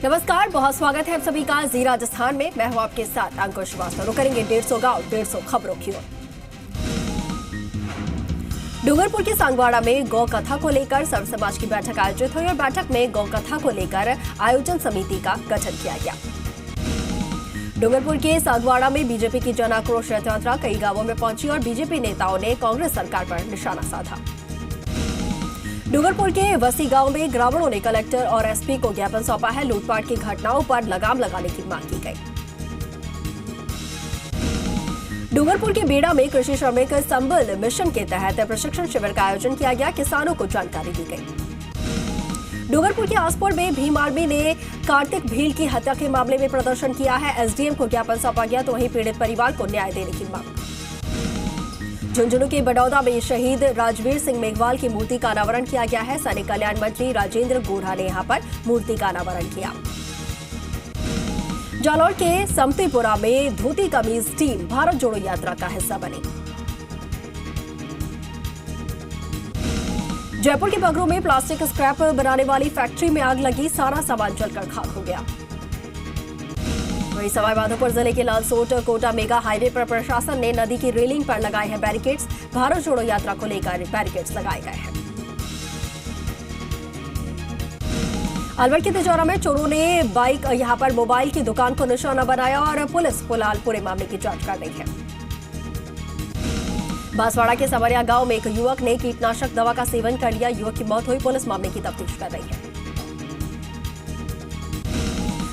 नमस्कार, बहुत स्वागत है आप सभी का जी राजस्थान में। मैं हूं आपके साथ अंकुश श्रीवास्तव। करेंगे 150 गांव 150 खबरों की ओर। डूंगरपुर के सांगवाड़ा में गौ कथा को लेकर सर्व समाज की बैठक आयोजित हुई और बैठक में गौ कथा को लेकर आयोजन समिति का गठन किया गया। डूंगरपुर के सांगवाड़ा में बीजेपी की जन आक्रोश रथ यात्रा कई गांवों में पहुंची और बीजेपी नेताओं ने कांग्रेस सरकार पर निशाना साधा। डूंगरपुर के वसी गांव में ग्रामीणों ने कलेक्टर और एसपी को ज्ञापन सौंपा है। लूटपाट की घटनाओं पर लगाम लगाने की मांग की गई। डूंगरपुर के बेड़ा में कृषि श्रमिक संबल मिशन के तहत प्रशिक्षण शिविर का आयोजन किया गया। किसानों को जानकारी दी गई। डूंगरपुर के आसपुर में भीम आर्मी ने कार्तिक भील की हत्या के मामले में प्रदर्शन किया है। एसडीएम को ज्ञापन सौंपा गया तो वहीं पीड़ित परिवार को न्याय देने की मांग। झुंझुनू के बड़ौदा में शहीद राजवीर सिंह मेघवाल की मूर्ति का अनावरण किया गया है। सैनिक कल्याण मंत्री राजेंद्र गोढ़ा ने यहां पर मूर्ति का अनावरण किया। जालौर के समतीपुरा में धोती कमीज टीम भारत जोड़ो यात्रा का हिस्सा बनी। जयपुर के बगरू में प्लास्टिक स्क्रैप बनाने वाली फैक्ट्री में आग लगी। सारा सामान जलकर खाक हो गया। वहीं सवाईमाधोपुर जिले के लालसोट कोटा मेगा हाईवे पर प्रशासन ने नदी की रेलिंग पर लगाए हैं बैरिकेड्स। भारत जोड़ो यात्रा को लेकर बैरिकेड्स लगाए गए हैं। अलवर के तिजौरा में चोरों ने यहां पर मोबाइल की दुकान को निशाना बनाया और पुलिस फिलहाल पूरे मामले की जांच कर रही है। बांसवाड़ा के सवरिया गांव में एक युवक ने कीटनाशक दवा का सेवन कर लिया। युवक की मौत हुई। पुलिस मामले की तफ्तीश कर रही है।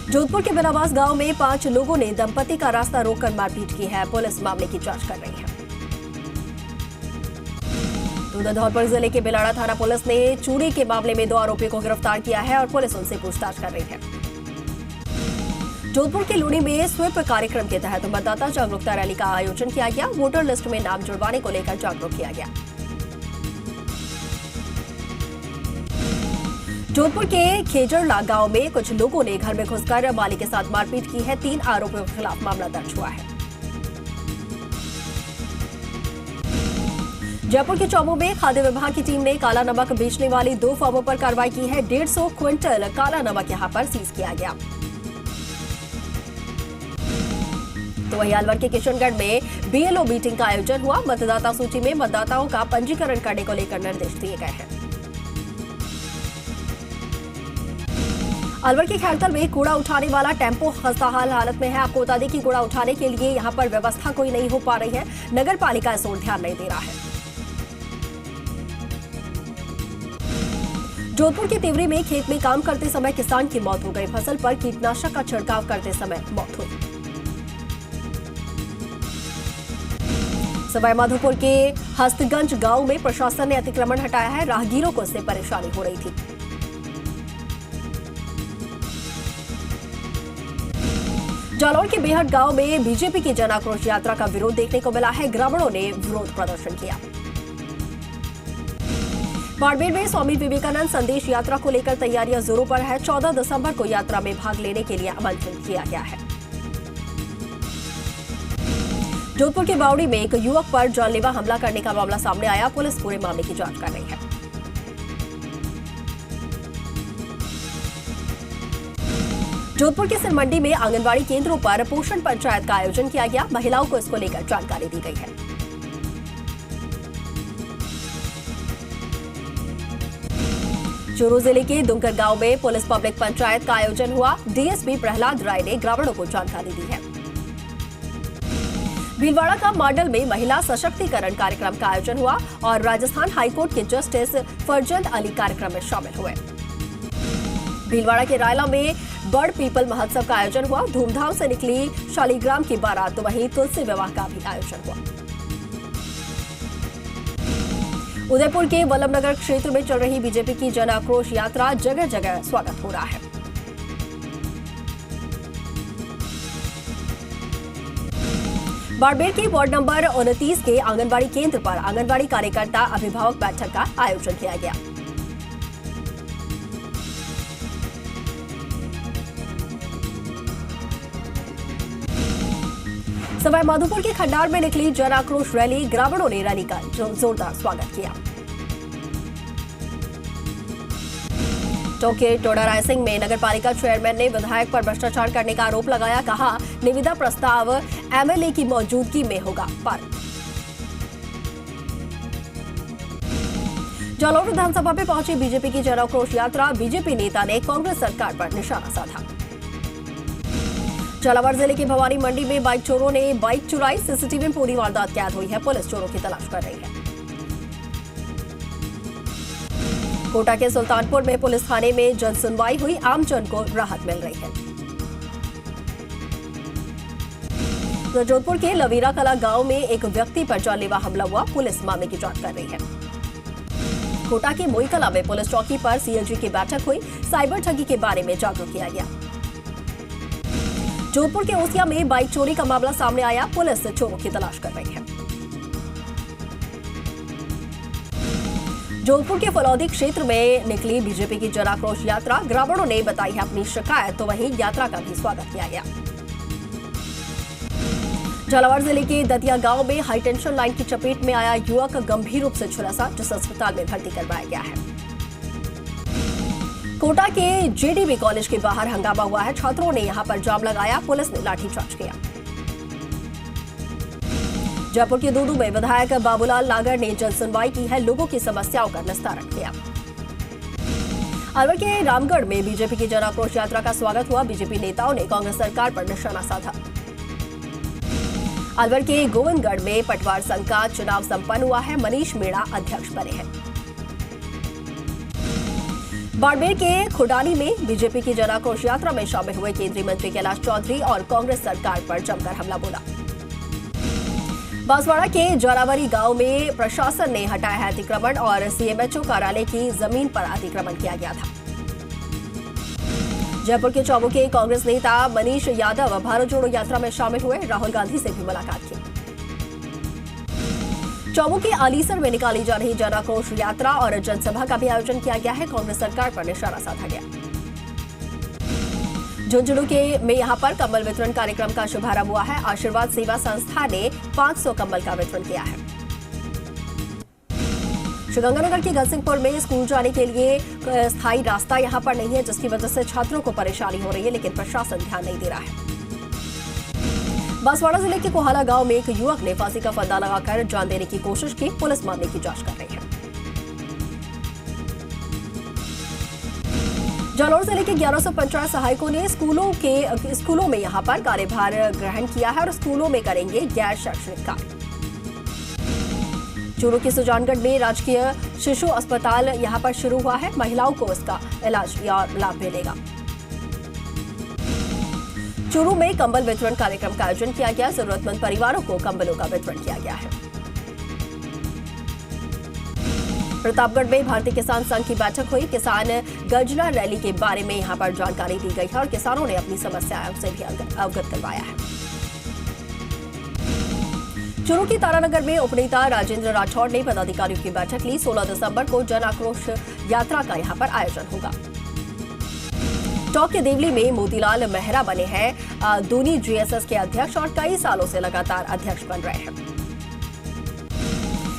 जोधपुर के बिलावास गांव में 5 लोगों ने दंपति का रास्ता रोककर मारपीट की है। पुलिस मामले की जांच कर रही है। धौलपुर जिले के बिलाड़ा थाना पुलिस ने चोरी के मामले में 2 आरोपियों को गिरफ्तार किया है और पुलिस उनसे पूछताछ कर रही है। जोधपुर के लूणी में स्वीप कार्यक्रम के तहत मतदाता जागरूकता रैली का आयोजन किया गया। वोटर लिस्ट में नाम जुड़वाने को लेकर जागरूक किया गया। जोधपुर के खेजरला गांव में कुछ लोगों ने घर में घुसकर माली के साथ मारपीट की है। 3 आरोपियों के खिलाफ मामला दर्ज हुआ है। जयपुर के चौमू में खाद्य विभाग की टीम ने काला नमक बेचने वाली 2 फर्मों पर कार्रवाई की है। 150 क्विंटल काला नमक यहां पर सीज किया गया। तो वहीं अलवर के किशनगढ़ में बीएलओ मीटिंग का आयोजन हुआ। मतदाता सूची में मतदाताओं का पंजीकरण करने को लेकर निर्देश दिए गए हैं। अलवर के खैरतल में कूड़ा उठाने वाला टेम्पो खस्ताहाल हालत में है। आपको बता दें कि कूड़ा उठाने के लिए यहां पर व्यवस्था कोई नहीं हो पा रही है। नगर पालिका इस ओर ध्यान नहीं दे रहा है। जोधपुर के तिवरी में खेत में काम करते समय किसान की मौत हो गई। फसल पर कीटनाशक का छिड़काव करते समय मौत हुई। सवाईमाधोपुर के हस्तगंज गांव में प्रशासन ने अतिक्रमण हटाया है। राहगीरों को इससे परेशानी हो रही थी। जालौर के बेहट गांव में बीजेपी की जन आक्रोश यात्रा का विरोध देखने को मिला है। ग्रामीणों ने विरोध प्रदर्शन किया। बाड़मेर में स्वामी विवेकानंद संदेश यात्रा को लेकर तैयारियां जोरों पर है। 14 दिसंबर को यात्रा में भाग लेने के लिए आमंत्रित किया गया है। जोधपुर के बावड़ी में एक युवक पर जानलेवा हमला करने का मामला सामने आया। पुलिस पूरे मामले की जांच कर रही है। जोधपुर के सिरमंडी में आंगनबाड़ी केंद्रों पर पोषण पंचायत का आयोजन किया गया। महिलाओं को इसको लेकर जानकारी दी गई है। चूरू जिले के दुंगर गांव में पुलिस पब्लिक पंचायत का आयोजन हुआ। डीएसपी प्रहलाद राय ने ग्रामीणों को जानकारी दी है। भीलवाड़ा का माडल में महिला सशक्तिकरण कार्यक्रम का आयोजन हुआ और राजस्थान हाईकोर्ट के जस्टिस फरजंद अली कार्यक्रम में शामिल हुए। भीलवाड़ा के रायला में बड़ पीपल महोत्सव का आयोजन हुआ। धूमधाम से निकली शालीग्राम की बारात तो वहीं तुलसी विवाह का भी आयोजन हुआ। उदयपुर के वल्लभनगर क्षेत्र में चल रही बीजेपी की जन आक्रोश यात्रा जगह जगह स्वागत हो रहा है। बाड़मेर के वार्ड नंबर 29 के आंगनबाड़ी केंद्र पर आंगनबाड़ी कार्यकर्ता अभिभावक बैठक का आयोजन किया गया। सवाईमाधोपुर के खंडार में निकली जन आक्रोश रैली। ग्रामीणों ने रैली का जोरदार स्वागत किया। के टोडा रायसिंह में नगरपालिका चेयरमैन ने विधायक पर भ्रष्टाचार करने का आरोप लगाया। कहा, निविदा प्रस्ताव एमएलए की मौजूदगी में होगा पारित। जालौर विधानसभा में पहुंची बीजेपी की जन आक्रोश यात्रा। बीजेपी नेता ने कांग्रेस सरकार पर निशाना साधा। झालावाड़ जिले की भवानी मंडी में बाइक चोरों ने बाइक चुराई। सीसीटीवी में पूरी वारदात कैद हुई है। पुलिस चोरों की तलाश कर रही है। कोटा के सुल्तानपुर में पुलिस थाने में जन सुनवाई हुई। आमजन को राहत मिल रही है। जोधपुर के लवीरा कला गांव में एक व्यक्ति पर जानलेवा हमला हुआ। पुलिस मामले की जांच कर रही है। कोटा के मोईकला में पुलिस चौकी पर सीएलजी की बैठक हुई। साइबर ठगी के बारे में जागरूक किया गया। जोधपुर के ओसिया में बाइक चोरी का मामला सामने आया। पुलिस चोरों की तलाश कर रही है। जोधपुर के फलौदी क्षेत्र में निकली बीजेपी की जन आक्रोश यात्रा। ग्रामीणों ने बताई है अपनी शिकायत, तो वहीं यात्रा का भी स्वागत किया गया। झालावाड़ जिले के दतिया गांव में हाईटेंशन लाइन की चपेट में आया युवक गंभीर रूप से झुलसा, जिसे अस्पताल में भर्ती करवाया गया है। कोटा के जेडीबी कॉलेज के बाहर हंगामा हुआ है। छात्रों ने यहां पर जाम लगाया। पुलिस ने लाठीचार्ज किया। जयपुर के दूदू में विधायक बाबूलाल नागर ने जन सुनवाई की है। लोगों की समस्याओं का निस्तारण किया। अलवर के रामगढ़ में बीजेपी की जन आक्रोश यात्रा का स्वागत हुआ। बीजेपी नेताओं ने कांग्रेस सरकार पर निशाना साधा। अलवर के गोविंदगढ़ में पटवार संघ का चुनाव संपन्न हुआ है। मनीष मीणा अध्यक्ष बने हैं। बाड़मेर के खुडानी में बीजेपी की जन आक्रोश यात्रा में शामिल हुए केंद्रीय मंत्री कैलाश चौधरी और कांग्रेस सरकार पर जमकर हमला बोला। बांसवाड़ा के जोरावरी गांव में प्रशासन ने हटाया है अतिक्रमण और सीएमएचओ कार्यालय की जमीन पर अतिक्रमण किया गया था। जयपुर के चौबू के कांग्रेस नेता मनीष यादव भारत जोड़ो यात्रा में शामिल हुए। राहुल गांधी से भी मुलाकात की। चौबू के आलीसर में निकाली जा रही जन आक्रोश यात्रा और जनसभा का भी आयोजन किया गया है। कांग्रेस सरकार पर निशाना साधा गया। झुंझुनू में यहां पर कंबल वितरण कार्यक्रम का शुभारंभ हुआ है। आशीर्वाद सेवा संस्था ने 500 कंबल का वितरण किया है। श्रीगंगानगर के गलसिंहपुर में स्कूल जाने के लिए स्थायी रास्ता यहां पर नहीं है, जिसकी वजह से छात्रों को परेशानी हो रही है, लेकिन प्रशासन ध्यान नहीं दे रहा है। बांसवाड़ा जिले के कोहाला गांव में एक युवक ने फांसी का फंदा लगाकर जान देने की कोशिश की। पुलिस मामले की जांच कर रही है। जालौर जिले के 1100 पंचायत सहायकों ने स्कूलों में यहां पर कार्यभार ग्रहण किया है और स्कूलों में करेंगे गैर शैक्षणिक कार्य। चूरू के सुजानगढ़ में राजकीय शिशु अस्पताल यहां पर शुरू हुआ है। महिलाओं को इसका इलाज या लाभ मिलेगा। चूरू में कंबल वितरण कार्यक्रम का आयोजन किया गया। जरूरतमंद परिवारों को कंबलों का वितरण किया गया है। प्रतापगढ़ में भारतीय किसान संघ की बैठक हुई। किसान गर्जना रैली के बारे में यहां पर जानकारी दी गई है और किसानों ने अपनी समस्याओं से भी अवगत करवाया है। चूरू की तारानगर में उपनेता राजेंद्र राठौड़ ने पदाधिकारियों की बैठक ली। 16 दिसंबर को जन आक्रोश यात्रा का यहां पर आयोजन होगा। टॉक के देवली में मोतीलाल मेहरा बने हैं दूनी जीएसएस के अध्यक्ष और कई सालों से लगातार अध्यक्ष बन रहे हैं।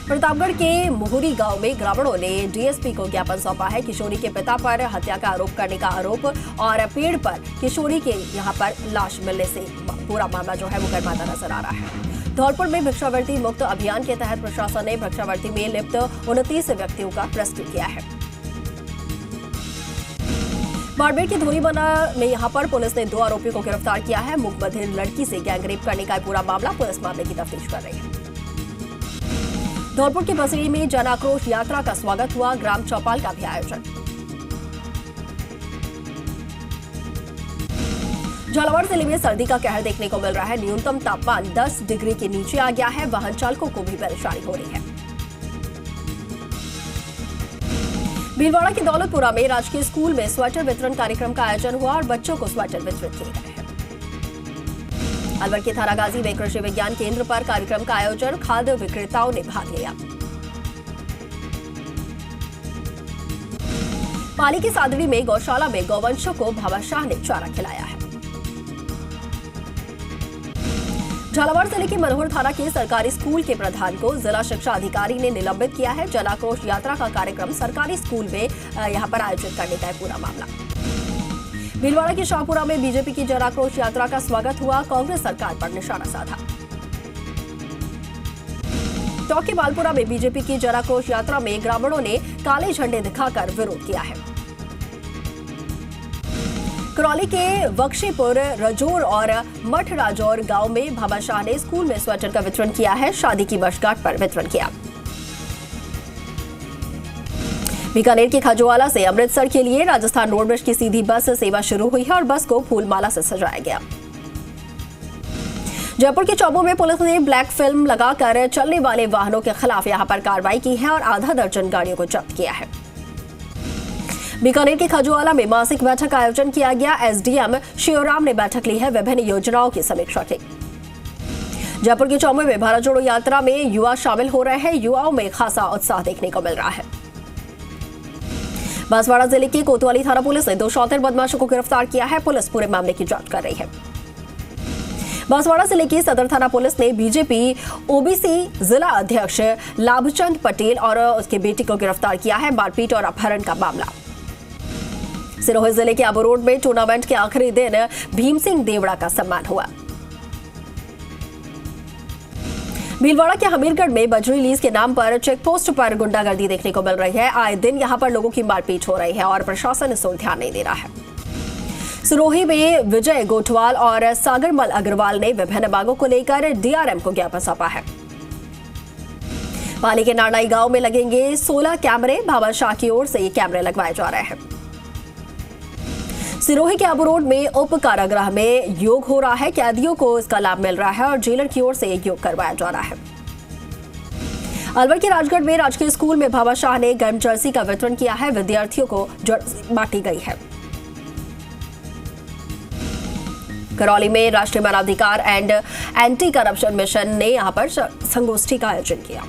प्रतापगढ़ के मोहरी गांव में ग्रामीणों ने डीएसपी को ज्ञापन सौंपा है। किशोरी के पिता पर हत्या का आरोप करने का आरोप और पेड़ पर किशोरी के यहां पर लाश मिलने से पूरा मामला जो है वो गरमाता नजर आ रहा है। धौलपुर में भिक्षावृत्ति मुक्त अभियान के तहत प्रशासन ने भिक्षावृत्ति में लिप्त 29 व्यक्तियों का रेस्क्यू किया है। बाड़मेर के धोनीबना में यहां पर पुलिस ने 2 आरोपियों को गिरफ्तार किया है। मुख बधिर लड़की से गैंगरेप करने का पूरा मामला। पुलिस मामले की तफ्तीश कर रही है। धौलपुर के बसरी में जन आक्रोश यात्रा का स्वागत हुआ। ग्राम चौपाल का भी आयोजन। झालावाड़ जिले में सर्दी का कहर देखने को मिल रहा है। न्यूनतम तापमान 10 डिग्री के नीचे आ गया है। वाहन चालकों को भी परेशानी हो रही है। भीलवाड़ा के दौलतपुरा में राजकीय स्कूल में स्वेटर वितरण कार्यक्रम का आयोजन हुआ और बच्चों को स्वेटर वितरित किए गए हैं। अलवर के थानागाजी में कृषि विज्ञान केंद्र पर कार्यक्रम का आयोजन। खाद्य विक्रेताओं ने भाग लिया। पाली के सादड़ी में गौशाला में गौवंशों को भामाशाह ने चारा खिलाया है। झालावाड़ जिले के मनोहर थाना के सरकारी स्कूल के प्रधान को जिला शिक्षा अधिकारी ने निलंबित किया है। जन आक्रोश यात्रा का कार्यक्रम सरकारी स्कूल में यहां पर आयोजित करने का है पूरा मामला। भीलवाड़ा के शाहपुरा में बीजेपी की जन आक्रोश यात्रा का स्वागत हुआ, कांग्रेस सरकार पर निशाना साधा। टॉकी बालपुरा में बीजेपी की जन आक्रोश यात्रा में ग्रामीणों ने काले झंडे दिखाकर विरोध किया है। करौली के बख्शीपुर, रजौर और मठ राजौर गांव में भामाशाह ने स्कूल में स्वेटर का वितरण किया है। शादी की वर्षगांठ पर वितरण किया। बीकानेर के खाजूवाला से अमृतसर के लिए राजस्थान रोडवेज की सीधी बस सेवा शुरू हुई है और बस को फूलमाला से सजाया गया। जयपुर के चौबों में पुलिस ने ब्लैक फिल्म लगाकर चलने वाले वाहनों के खिलाफ यहां पर कार्रवाई की है और आधा दर्जन गाड़ियों को जब्त किया है। बीकानेर के खाजूवाला में मासिक बैठक का आयोजन किया गया। एसडीएम शिवराम ने बैठक ली है, विभिन्न योजनाओं की समीक्षा की। जयपुर के चौबे में भारत जोड़ो यात्रा में युवा शामिल हो रहे हैं। युवाओं में खासा उत्साह देखने को मिल रहा है। बांसवाड़ा जिले की कोतवाली थाना पुलिस ने 2 शातिर बदमाशों को गिरफ्तार किया है। पुलिस पूरे मामले की जांच कर रही है। बांसवाड़ा जिले की सदर थाना पुलिस ने बीजेपी ओबीसी जिला अध्यक्ष लाभचंद पटेल और उसके बेटे को गिरफ्तार किया है। मारपीट और अपहरण का मामला। सिरोही जिले के आबू रोड में टूर्नामेंट के आखिरी दिन भीम सिंह देवड़ा का सम्मान हुआ। भीलवाड़ा के हमीरगढ़ में बजरी लीज के नाम पर चेकपोस्ट पर गुंडागर्दी देखने को मिल रही है। आए दिन यहां पर लोगों की मारपीट हो रही है और प्रशासन इस ओर ध्यान नहीं दे रहा है। सिरोही में विजय गोठवाल और सागरमल अग्रवाल ने विभिन्न मांगों को लेकर डीआरएम को ज्ञापन सौंपा है। पाली के नारनाई गांव में लगेंगे 16 कैमरे। भामाशाह की ओर से ये कैमरे लगवाए जा रहे हैं। सिरोही के आबू रोड में उप कारागृह में योग हो रहा है। कैदियों को इसका लाभ मिल रहा है और जेलर की ओर से योग करवाया जा रहा है। अलवर के राजगढ़ में राजकीय स्कूल में भामाशाह ने गर्म जर्सी का वितरण किया है। विद्यार्थियों को जर्सी बांटी गई है। करौली में राष्ट्रीय मानवाधिकार एंड एंटी करप्शन मिशन ने यहां पर संगोष्ठी का आयोजन किया।